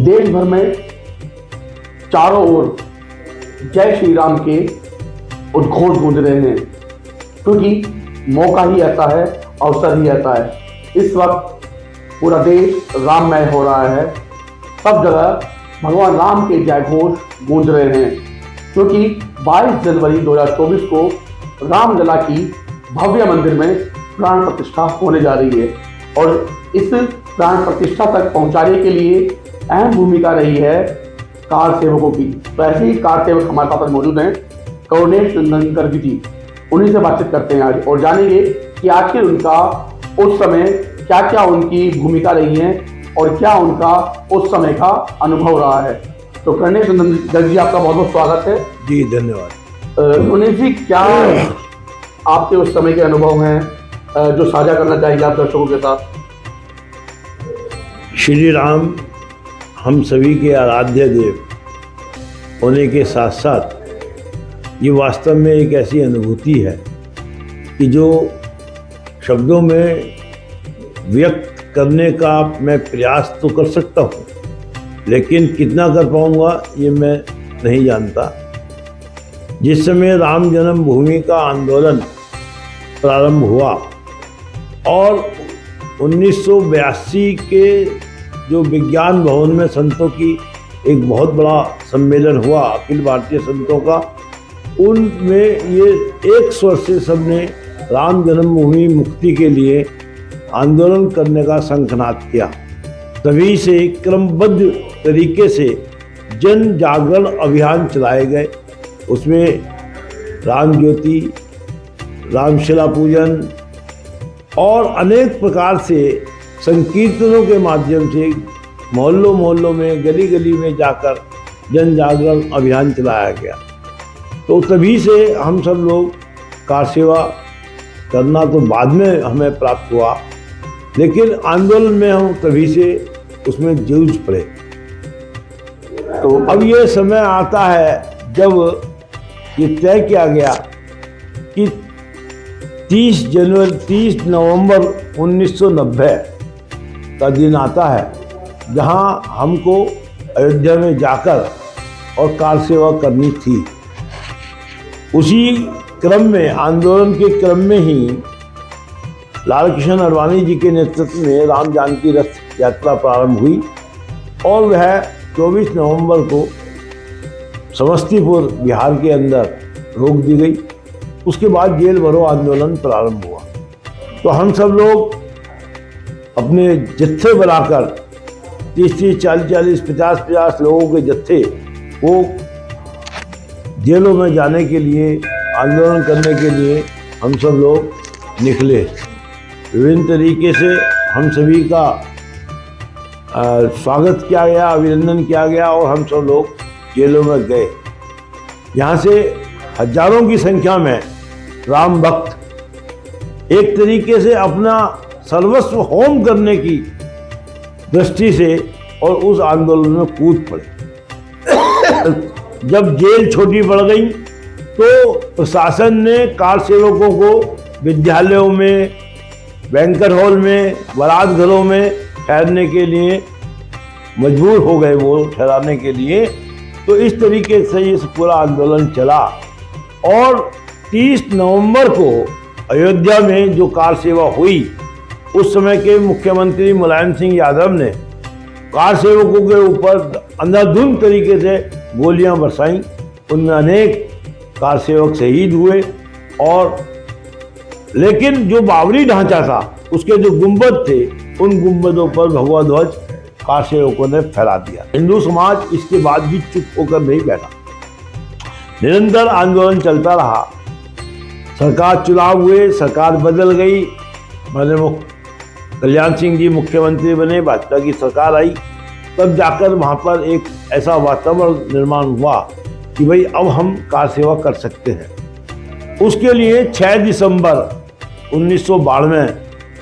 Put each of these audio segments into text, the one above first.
देश भर में चारों ओर जय श्री राम के उद्घोष गूंज रहे हैं, क्योंकि मौका ही ऐसा है, अवसर ही ऐसा है। इस वक्त पूरा देश राममय हो रहा है। सब जगह भगवान राम के जय घोष गूंज रहे हैं, क्योंकि 22 जनवरी 2024 को रामलला की भव्य मंदिर में प्राण प्रतिष्ठा होने जा रही है। और इस प्राण प्रतिष्ठा तक पहुंचाने के लिए अहम भूमिका रही है कार सेवकों की। तो ऐसे ही कार सेवक हमारे साथ मौजूद हैं, करुणेश नंदन गर्ग जी। उन्हीं से बातचीत करते हैं आज और जानेंगे कि आखिर उनका उस समय क्या क्या उनकी भूमिका रही है और क्या उनका उस समय का अनुभव रहा है। तो करुणेश नंदन गर्ग जी, आपका बहुत बहुत स्वागत है। जी धन्यवाद। करुणेश जी, क्या आपके उस समय के अनुभव हैं जो साझा करना चाहेंगे आप दर्शकों के साथ? श्री राम हम सभी के आराध्य देव होने के साथ साथ ये वास्तव में एक ऐसी अनुभूति है कि जो शब्दों में व्यक्त करने का मैं प्रयास तो कर सकता हूँ, लेकिन कितना कर पाऊँगा ये मैं नहीं जानता। जिस समय राम जन्मभूमि का आंदोलन प्रारंभ हुआ और 1982 के जो विज्ञान भवन में संतों की एक बहुत बड़ा सम्मेलन हुआ, अखिल भारतीय संतों का, उनमें ये एक स्वर से सबने राम जन्मभूमि मुक्ति के लिए आंदोलन करने का शंखनाद किया। तभी से क्रमबद्ध तरीके से जन जागरण अभियान चलाए गए। उसमें राम ज्योति, रामशिला पूजन और अनेक प्रकार से संकीर्तनों के माध्यम से मोहल्लों मोहल्लों में, गली गली में जाकर जन जागरण अभियान चलाया गया। तो तभी से हम सब लोग कार सेवा करना तो बाद में हमें प्राप्त हुआ, लेकिन आंदोलन में हम तभी से उसमें जूझ पड़े। तो अब ये समय आता है जब ये तय किया गया कि 30 नवंबर 1990 का दिन आता है जहां हमको अयोध्या में जाकर और कार सेवा करनी थी। उसी क्रम में, आंदोलन के क्रम में ही लाल कृष्ण आडवाणी जी के नेतृत्व में राम जानकी रथ यात्रा प्रारंभ हुई और वह 24 नवंबर को समस्तीपुर बिहार के अंदर रोक दी गई। उसके बाद जेल भरो आंदोलन प्रारंभ हुआ। तो हम सब लोग अपने जत्थे बनाकर 30-30, 40-40, 50-50 लोगों के जत्थे वो जेलों में जाने के लिए, आंदोलन करने के लिए हम सब लोग निकले। विभिन्न तरीके से हम सभी का स्वागत किया गया, अभिनंदन किया गया और हम सब लोग जेलों में गए। यहाँ से हजारों की संख्या में राम भक्त एक तरीके से अपना सर्वस्व होम करने की दृष्टि से और उस आंदोलन में कूद पड़े। जब जेल छोटी पड़ गई तो प्रशासन ने कार सेवकों को विद्यालयों में, बैंक्वेट हॉल में, बारात घरों में ठहरने के लिए मजबूर हो गए, वो ठहराने के लिए। तो इस तरीके से ये पूरा आंदोलन चला और 30 नवंबर को अयोध्या में जो कार सेवा हुई, उस समय के मुख्यमंत्री मुलायम सिंह यादव ने कार सेवकों के ऊपर अंधाधुंध तरीके से गोलियां बरसाईं। उनमें अनेक कार सेवक शहीद हुए और लेकिन जो बावरी ढांचा था, उसके जो गुंबद थे, उन गुंबदों पर भगवा ध्वज कार सेवकों ने फहरा दिया। हिंदू समाज इसके बाद भी चुप होकर नहीं बैठा, निरंतर आंदोलन चलता रहा। सरकार चुनाव हुए, सरकार बदल गई, माननीय कल्याण सिंह जी मुख्यमंत्री बने, भाजपा की सरकार आई, तब जाकर वहाँ पर एक ऐसा वातावरण निर्माण हुआ कि भाई अब हम कार सेवा कर सकते हैं। उसके लिए 6 दिसंबर 1992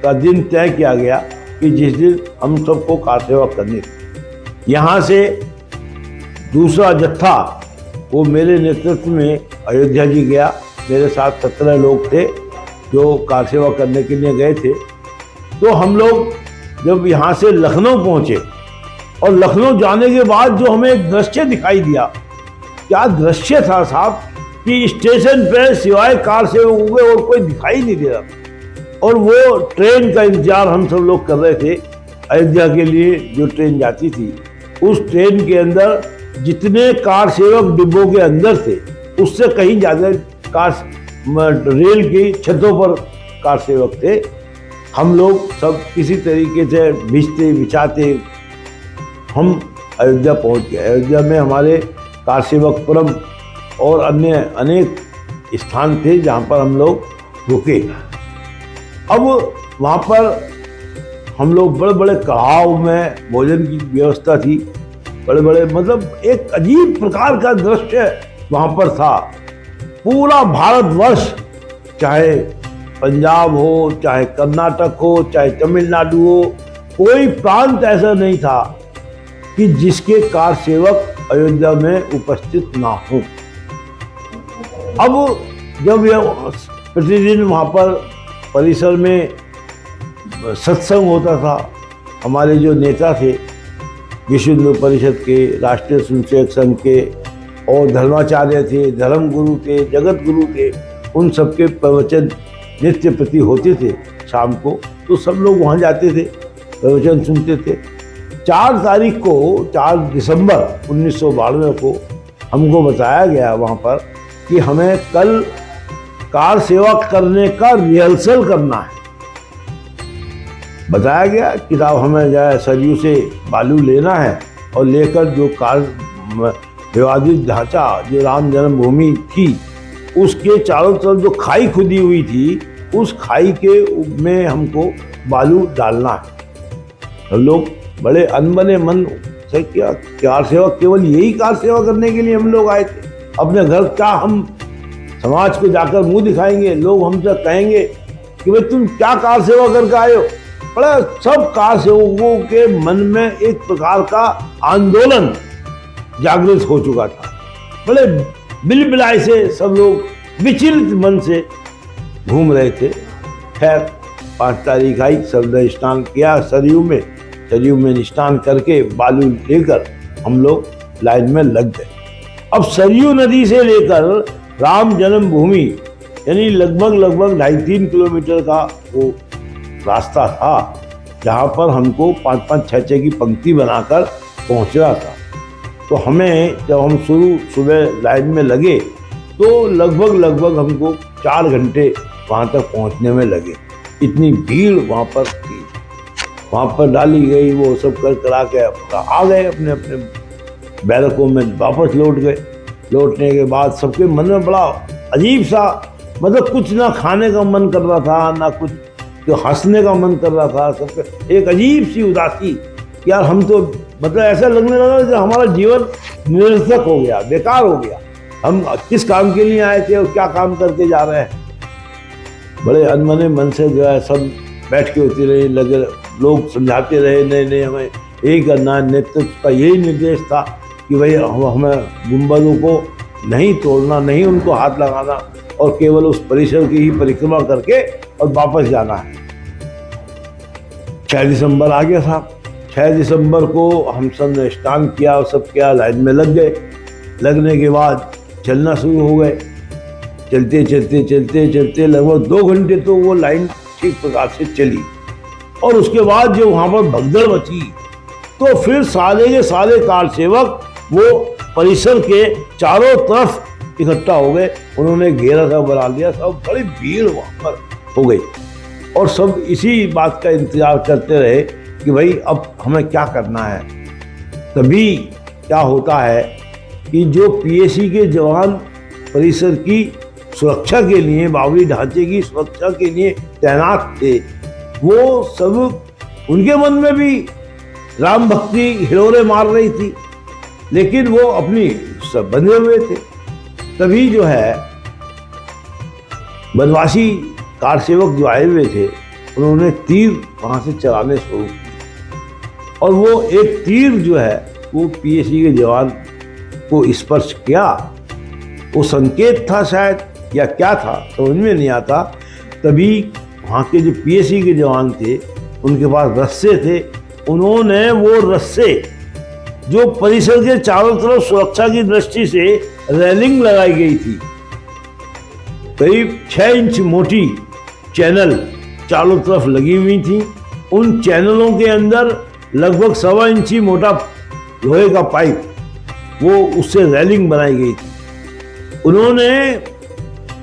का दिन तय किया गया कि जिस दिन हम सबको कार सेवा करनी थी। यहाँ से दूसरा जत्था वो मेरे नेतृत्व में अयोध्या जी गया। मेरे साथ 17 लोग थे जो कार सेवा करने के लिए गए थे। तो हम लोग जब यहाँ से लखनऊ पहुँचे और लखनऊ जाने के बाद जो हमें एक दृश्य दिखाई दिया, क्या दृश्य था साहब, कि स्टेशन पे सिवाय कार सेवकों के और कोई दिखाई नहीं दे रहा। और वो ट्रेन का इंतजार हम सब लोग कर रहे थे अयोध्या के लिए, जो ट्रेन जाती थी। उस ट्रेन के अंदर जितने कार सेवक डिब्बों के अंदर थे, उससे कहीं ज़्यादा रेल की छतों पर कार सेवक थे। हम लोग सब किसी तरीके से भिजते बिछाते हम अयोध्या पहुंच गए। अयोध्या में हमारे कार सेवक पुरम और अन्य अनेक स्थान थे जहां पर हम लोग रुके। अब वहां पर हम लोग बड़े बड़े कढ़ाव में भोजन की व्यवस्था थी, बड़े बड़े, मतलब एक अजीब प्रकार का दृश्य वहां पर था। पूरा भारतवर्ष, चाहे पंजाब हो, चाहे कर्नाटक हो, चाहे तमिलनाडु हो, कोई प्रांत ऐसा नहीं था कि जिसके कार सेवक अयोध्या में उपस्थित ना हो। अब जब यह प्रतिदिन वहाँ पर परिसर में सत्संग होता था, हमारे जो नेता थे विश्व हिंदू परिषद के, राष्ट्रीय स्वयंसेवक संघ के, और धर्माचार्य थे, धर्म गुरु थे, जगत गुरु थे, उन सबके प्रवचन नित्य प्रति होते थे शाम को, तो सब लोग वहाँ जाते थे, प्रवचन सुनते थे। 4 तारीख को, 4 दिसंबर 1992 को हमको बताया गया वहाँ पर कि हमें कल कार सेवा करने का रिहर्सल करना है। बताया गया कि साहब हमें जो है सरयू से बालू लेना है और लेकर जो कार विवादित ढांचा जो राम जन्मभूमि थी उसके चारों तरफ जो खाई खुदी हुई थी, उस खाई के में हमको बालू डालना है। हम लोग बड़े अनबने मन से क्या कार सेवा, केवल यही कार सेवा करने के लिए हम लोग आए थे। अपने घर क्या हम समाज को जाकर मुंह दिखाएंगे, लोग हमसे कहेंगे कि भाई तुम क्या कार सेवा करके आए हो। बड़ा सब कार सेवकों के मन में एक प्रकार का आंदोलन जागृत हो चुका था। बड़े बिलबिलाए से सब लोग विचलित मन से घूम रहे थे। खैर 5 तारीख आई, सब स्नान किया सरयू में स्नान करके बालू लेकर हम लोग लाइन में लग गए। अब सरयू नदी से लेकर राम जन्मभूमि यानी लगभग 2.5-3 किलोमीटर का वो रास्ता था, जहाँ पर हमको 5-5, 6-6 की पंक्ति बनाकर पहुँचना था। तो हमें जब हम सुबह लाइन में लगे तो लगभग हमको 4 घंटे वहाँ तक पहुँचने में लगे। इतनी भीड़ वहाँ पर थी। वहाँ पर डाली गई, वो सब करा के आ गए अपने अपने बैरकों में, वापस लौट गए। लौटने के बाद सबके मन में बड़ा अजीब सा, मतलब कुछ ना खाने का मन कर रहा था, ना कुछ तो हंसने का मन कर रहा था। सबके एक अजीब सी उदासी, यार हम तो, मतलब ऐसा लगने लगा कि हमारा जीवन निरर्थक हो गया, बेकार हो गया। हम किस काम के लिए आए थे और क्या काम करके जा रहे हैं। बड़े अनमने मन से जो है सब बैठ के होती रही, लगे लोग समझाते रहे, नहीं हमें यही करना है। नेतृत्व का यही निर्देश था कि भाई हमें गुंबदों को नहीं तोड़ना, नहीं उनको हाथ लगाना, और केवल उस परिसर की ही परिक्रमा करके और वापस जाना है। 6 दिसंबर आ गया साहब। 6 दिसंबर को हम सब ने स्नान किया और सब किया, लाइन में लग गए। लगने के बाद चलना शुरू हो गए। चलते लगभग 2 घंटे तो वो लाइन ठीक प्रकार से चली। और उसके बाद जो वहाँ पर भगदड़ मची, तो फिर सारे के सारे कार सेवक वो परिसर के चारों तरफ इकट्ठा हो गए। उन्होंने घेरा सा बना लिया, सब बड़ी भीड़ वहाँ पर हो गई। और सब इसी बात का इंतजार करते रहे कि भाई अब हमें क्या करना है। तभी क्या होता है कि जो पीएसी के जवान परिसर की सुरक्षा के लिए, बावड़ी ढांचे की सुरक्षा के लिए तैनात थे, वो सब, उनके मन में भी राम भक्ति हिलोरे मार रही थी, लेकिन वो अपनी सब बंधे हुए थे। तभी जो है बनवासी कार सेवक जो आए हुए थे, उन्होंने तीर वहाँ से चलाने शुरू किए। और वो एक तीर जो है वो पीएसी के जवान को स्पर्श किया। वो संकेत था शायद या क्या था, समझ में नहीं आता। तभी वहाँ के जो पीएसी के जवान थे, उनके पास रस्से थे, उन्होंने वो रस्से जो परिसर के चारों तरफ सुरक्षा की दृष्टि से रेलिंग लगाई गई थी। करीब 6 इंच मोटी चैनल चारों तरफ लगी हुई थी। उन चैनलों के अंदर लगभग 1.25 इंची मोटा लोहे का पाइप, वो उससे रेलिंग बनाई गई थी। उन्होंने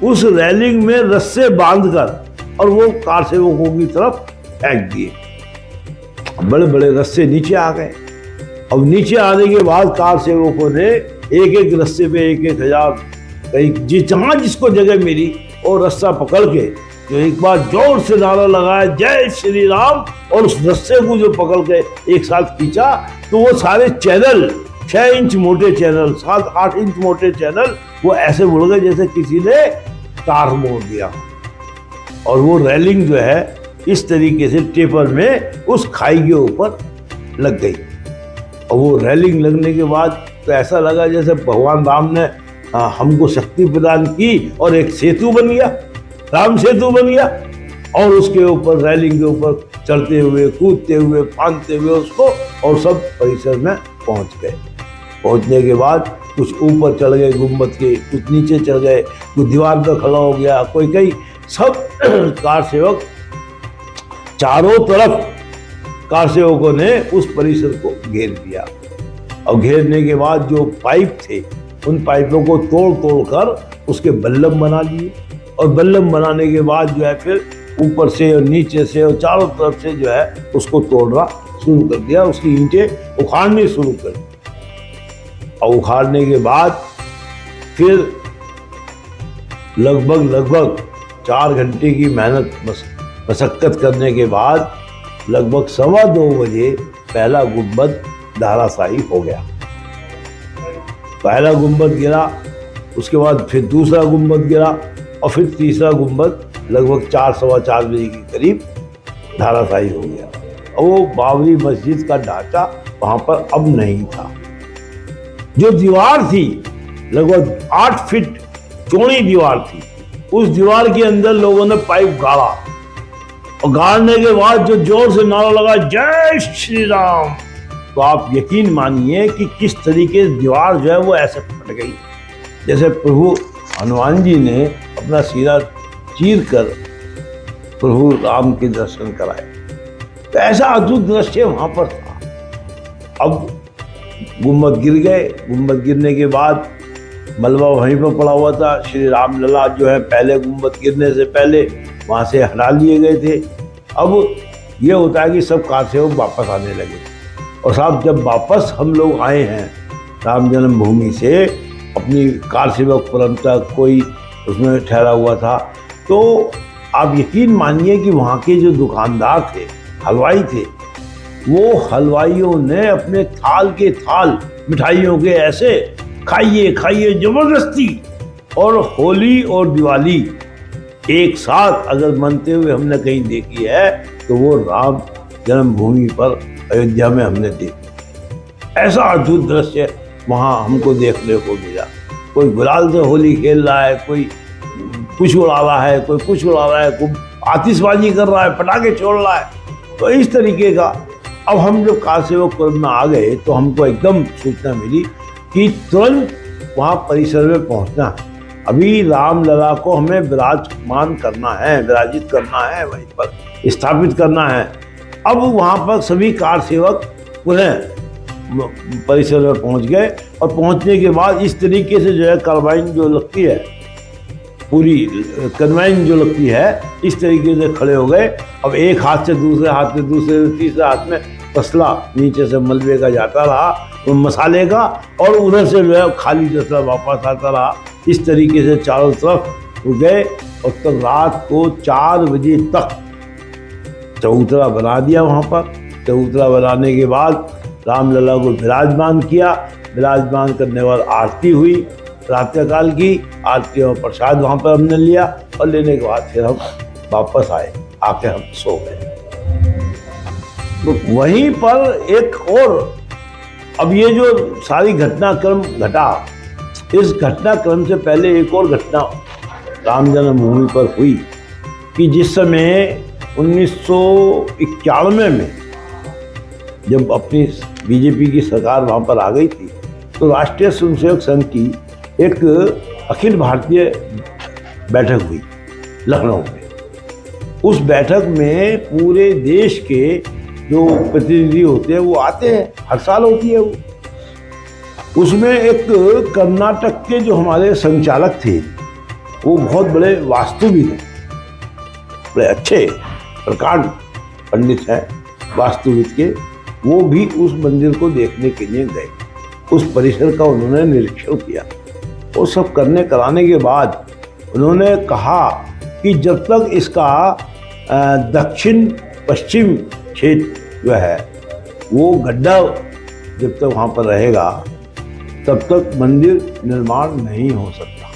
उस रेलिंग में रस्से बांधकर और वो कार सेवकों की तरफ फेंक दिए। बड़े बड़े रस्से नीचे आ गए। अब नीचे आने के बाद कार सेवकों ने एक एक रस्से पे 1,000 कहीं जहां जिसको जगह मिली और रस्सा पकड़ के जो एक बार जोर से नारा लगाया जय श्री राम, और उस रस्से को जो पकड़ के एक साथ खींचा तो वो सारे चैनल 6 इंच मोटे चैनल, 7-8 इंच मोटे चैनल वो ऐसे मुड़ गए जैसे किसी ने तार मोड़ दिया। और वो रेलिंग जो है इस तरीके से टेपर में उस खाई के ऊपर लग गई। और वो रेलिंग लगने के बाद तो ऐसा लगा जैसे भगवान राम ने हमको शक्ति प्रदान की और एक सेतु बन गया, राम सेतु बन गया। और उसके ऊपर रेलिंग के ऊपर चढ़ते हुए, कूदते हुए, फांदते हुए उसको, और सब परिसर में पहुंच गए। पहुंचने के बाद कुछ ऊपर चढ़ गए गुम्बद के, कुछ नीचे चढ़ गए, कुछ दीवार पर खड़ा हो गया, कोई कहीं, सब कार सेवक चारों तरफ कार सेवकों ने उस परिसर को घेर दिया। और घेरने के बाद जो पाइप थे उन पाइपों को तोड़ तोड़ कर उसके बल्लम बना लिए। और बल्लम बनाने के बाद जो है फिर ऊपर से और नीचे से और चारों तरफ से जो है उसको तोड़ना शुरू कर दिया, उसकी ईंटें उखाड़नी शुरू कर दी। और उखाड़ने के बाद फिर लगभग 4 घंटे की मेहनत मशक्कत करने के बाद लगभग 2:15 बजे पहला गुंबद धराशायी हो गया। पहला गुंबद गिरा, उसके बाद फिर दूसरा गुंबद गिरा और फिर तीसरा गुंबद लगभग 4-4:15 बजे के करीब धराशायी हो गया। और वो बाबरी मस्जिद का ढांचा वहां पर अब नहीं था। जो दीवार थी लगभग 8 फीट चौड़ी दीवार थी, उस दीवार के अंदर लोगों ने पाइप गाड़ा, और गाड़ने के बाद जो जोर से नारा लगा जय श्री राम, तो आप यकीन मानिए कि किस तरीके से दीवार जो है वो ऐसे फट गई जैसे प्रभु हनुमान जी ने अपना सिरा चीर कर प्रभु राम के दर्शन कराए। तो ऐसा अद्भुत दृश्य वहां पर था। अब गुम्बद गिर गए। गुम्बद गिरने के बाद मलबा वहीं पर पड़ा हुआ था। श्री राम लला जो है पहले गुम्बद गिरने से पहले वहाँ से हटा लिए गए थे। अब ये होता है कि सब कार सेवक वापस आने लगे। और साहब जब वापस हम लोग आए हैं राम जन्मभूमि से अपनी कार सेवक परम तक, कोई उसमें ठहरा हुआ था, तो आप यकीन मानिए कि वहाँ के जो दुकानदार थे, हलवाई थे, वो हलवाइयों ने अपने थाल के थाल मिठाइयों के ऐसे खाइए खाइए जबरदस्ती। और होली और दिवाली एक साथ अगर मनते हुए हमने कहीं देखी है तो वो राम जन्मभूमि पर अयोध्या में हमने देखी। ऐसा अद्भुत दृश्य वहाँ हमको देखने को मिला। कोई गुलाल से होली खेल रहा है, कोई कुछ उड़ा रहा है, कोई कुछ उड़ा रहा है, कोई आतिशबाजी कर रहा है, पटाखे छोड़ रहा है। तो इस तरीके का। अब हम जब कार सेवक में आ गए तो हमको एकदम सूचना मिली कि तुरंत वहाँ परिसर में पहुँचना है। अभी राम लला को हमें विराजमान करना है, विराजित करना है, वहीं पर स्थापित करना है। अब वहाँ पर सभी कार सेवक पुनः परिसर में पहुँच गए। और पहुँचने के बाद इस तरीके से जो है कार्बाइन जो लगती है, पूरी कन्वाइन जो लगती है, इस तरीके से खड़े हो गए। अब एक हाथ से दूसरे हाथ में, दूसरे से तीसरे हाथ में तसला नीचे से मलबे का जाता रहा, तो मसाले का, और उधर से जो है खाली तसला वापस आता रहा। इस तरीके से चारों तरफ गए और तब रात को 4 बजे तक चबूतरा बना दिया। वहाँ पर चबूतरा बनाने के बाद रामलला को विराजमान किया। विराजमान करने के बाद आरती हुई, प्रातःकाल की आरती और प्रसाद वहाँ पर हमने लिया। और लेने के बाद फिर हम वापस आए, आके हम सो गए। तो वहीं पर एक और, अब ये जो सारी घटनाक्रम घटा, इस घटनाक्रम से पहले एक और घटना राम जन्मभूमि पर हुई कि जिस समय 1991 में जब अपनी बीजेपी की सरकार वहाँ पर आ गई थी, तो राष्ट्रीय स्वयंसेवक संघ की एक अखिल भारतीय बैठक हुई लखनऊ में। उस बैठक में पूरे देश के जो प्रतिनिधि होते हैं वो आते हैं, हर साल होती है वो। उसमें एक कर्नाटक के जो हमारे संचालक थे वो बहुत बड़े वास्तुविद हैं, बड़े अच्छे प्रकांड पंडित हैं वास्तुविद के। वो भी उस मंदिर को देखने के लिए गए, उस परिसर का उन्होंने निरीक्षण किया। वो सब करने कराने के बाद उन्होंने कहा कि जब तक इसका दक्षिण पश्चिम क्षेत्र जो है वो गड्ढा जब तक वहाँ पर रहेगा तब तक मंदिर निर्माण नहीं हो सकता।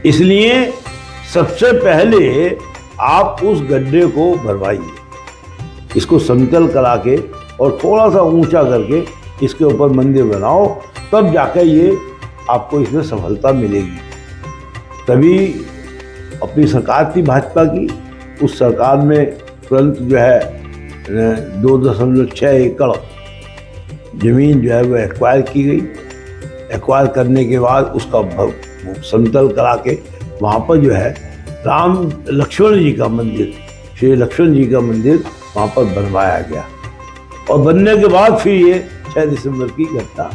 इसलिए सबसे पहले आप उस गड्ढे को भरवाइए, इसको समतल करा के और थोड़ा सा ऊंचा करके इसके ऊपर मंदिर बनाओ, तब जाकर ये आपको इसमें सफलता मिलेगी। तभी अपनी सरकार थी भाजपा की, उस सरकार में तुरंत जो है 2.6 एकड़ जमीन जो है वो एक्वायर की गई। एक्वायर करने के बाद उसका समतल करा के वहाँ पर जो है राम लक्ष्मण जी का मंदिर, श्री लक्ष्मण जी का मंदिर वहाँ पर बनवाया गया। और बनने के बाद फिर ये 6 दिसंबर की घटना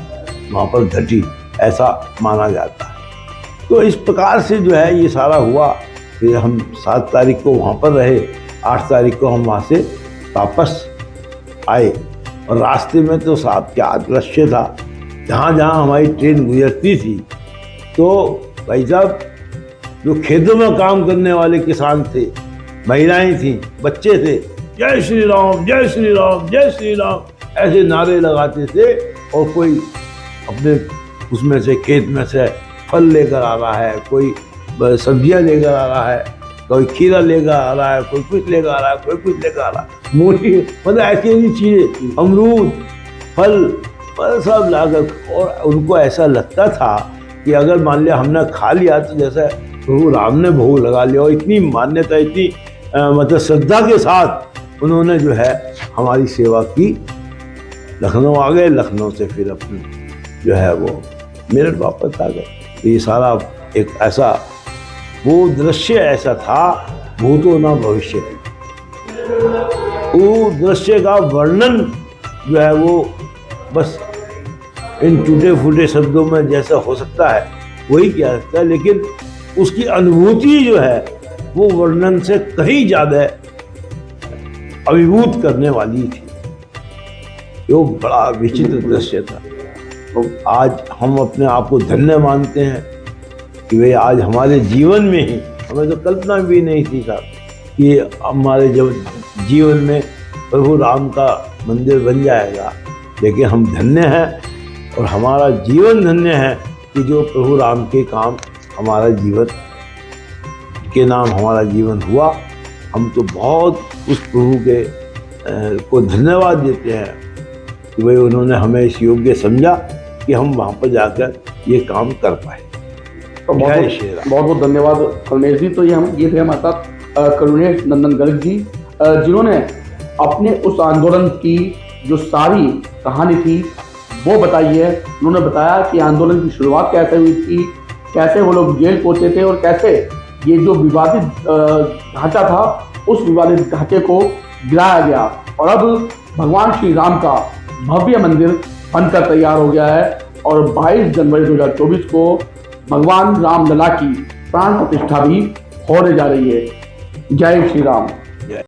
वहाँ पर घटी, ऐसा माना जाता है। तो इस प्रकार से जो है ये सारा हुआ। फिर हम 7 तारीख को वहाँ पर रहे, 8 तारीख को हम वहाँ से वापस आए। और रास्ते में तो साहब क्या दृश्य था, जहाँ जहाँ हमारी ट्रेन गुजरती थी तो भाई साहब जो खेतों में काम करने वाले किसान थे, महिलाएं थीं, बच्चे थे, जय श्री राम जय श्री राम जय श्री राम ऐसे नारे लगाते थे। और कोई अपने उसमें से खेत में से फल लेकर आ रहा है, कोई सब्जियां लेकर आ रहा है, कोई खीरा लेकर आ रहा है, कोई कुछ लेकर आ रहा है, कोई कुछ लेकर आ रहा है, मूली, मतलब ऐसी ऐसी चीज़ें, अमरूद, फल सब लाकर। और उनको ऐसा लगता था कि अगर मान लिया हमने खा लिया तो जैसे प्रभु राम ने भोग लगा लिया। और इतनी मान्यता, इतनी मतलब श्रद्धा के साथ उन्होंने जो है हमारी सेवा की। लखनऊ आ गए, लखनऊ से फिर अपने जो है वो मेरठ वापस आ गए। तो ये सारा एक ऐसा वो दृश्य ऐसा था, भूतो न भविष्य। वो दृश्य का वर्णन जो है वो बस इन टूटे फूटे शब्दों में जैसा हो सकता है वही किया सकता है, लेकिन उसकी अनुभूति जो है वो वर्णन से कहीं ज़्यादा अभिभूत करने वाली थी। वो बड़ा विचित्र दृश्य था। तो आज हम अपने आप को धन्य मानते हैं कि भाई आज हमारे जीवन में ही, हमें तो कल्पना भी नहीं थी साहब कि हमारे जब जीवन में प्रभु राम का मंदिर बन जाएगा। लेकिन हम धन्य हैं और हमारा जीवन धन्य है कि जो प्रभु राम के काम हमारा जीवन के नाम हमारा जीवन हुआ। हम तो बहुत उस प्रभु के को धन्यवाद देते हैं कि भाई उन्होंने हमें इस योग्य समझा कि हम वहाँ पर जाकर ये काम कर पाए। तो बहुत बहुत धन्यवाद करुणेश जी। तो ये थे हमारे साथ करुणेश नंदन गर्ग जी, जिन्होंने अपने उस आंदोलन की जो सारी कहानी थी वो बताई है। उन्होंने बताया कि आंदोलन की शुरुआत कैसे हुई थी, कैसे वो लोग जेल पहुंचे थे और कैसे ये जो विवादित ढांचा था उस विवादित ढांचे को गिराया गया। और अब भगवान श्री राम का भव्य मंदिर बनकर तैयार हो गया है और 22 जनवरी 2024 को भगवान राम लला की प्राण प्रतिष्ठा भी होने जा रही है। जय श्री राम।